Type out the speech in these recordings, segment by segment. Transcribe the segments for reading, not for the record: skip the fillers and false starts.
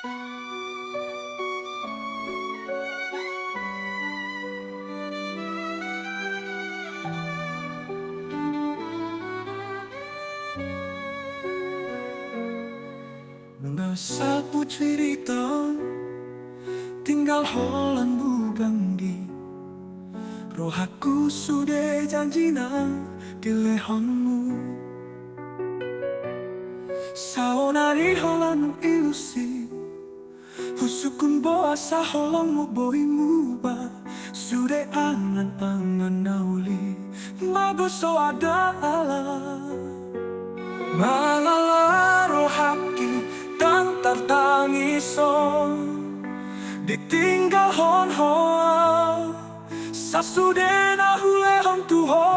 Ngasal cerita tinggal holanmu bangdi. Roh aku sudah janji nang di lehonmu. Saonari holanmu ilusi, husukun boasa holanmu boimu ba. Sudah angan-angan nauli, magoso ada Allah. Malala roh haki dan tartangison ditinggal hon-hoa sasude na hulehon tuho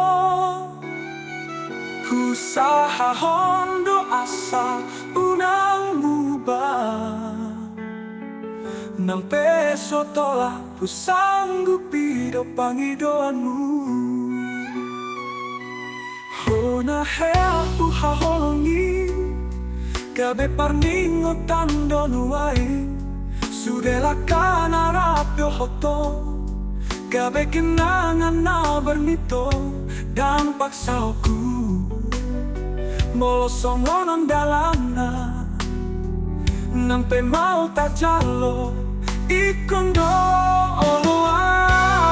usaha hondo asa unang mubah nang peso tolak ku sanggup hidup pangidoanmu. Hona hea ku haholongi gabe parningo tandon wae sudela kana rapio hoto gabe kenangan na bernito dan paksauku molosong non dalana nampe mau tak jalo ikondo oloan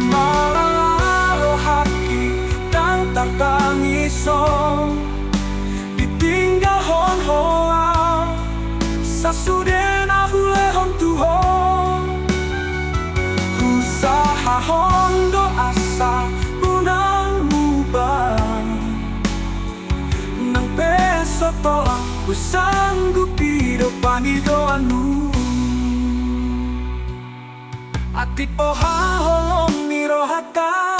malalo haki dan tartangison ditinggal hon-hoa sasude na hulehon tuho usaha hondo asa unang mubah nang peso tolak ku sanggup hidup pangidoanmu. Ati oha holong ni rohata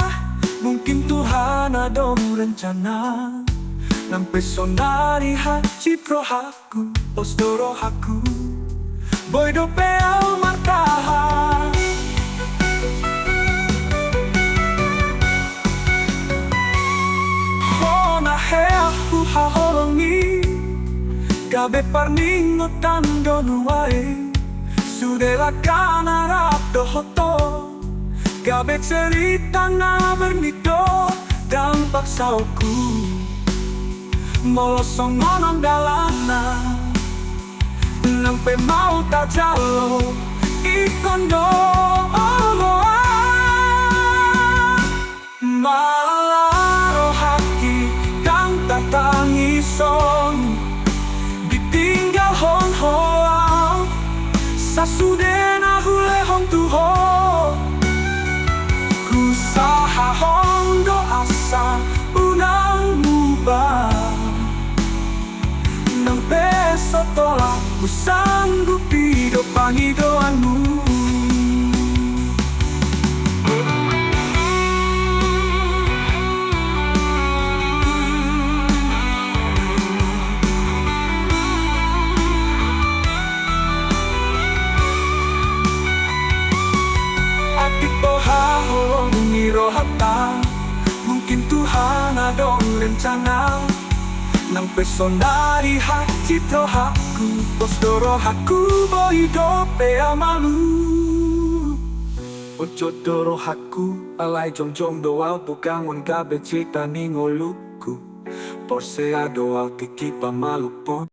mungkin Tuhan ada rencana nang pesonari hati rohaku osdo rohaku boy dope al martaha hona hea ku haholongi gabe parningo tandon wae sudela kana rapdo hoto gabe cerita na bernito dan paksauku molosong non dalana nampe mau tak jalo ikondo oloan malaro haki dan tartangison ditinggal hon-hoa sasude na hulehon tuho usaha hondo asa unang mubah nang peso tolak ku sanggup hidup pangidoanmu. Ati poha holong ni rohata mungkin Tuhan ada rencana nang pesonari hati rohaku osdo rohaku boy dope amalu ojo do rohaku alai jong doal bukangon gabe cita ningoluku por sea doal tiki pamalu pon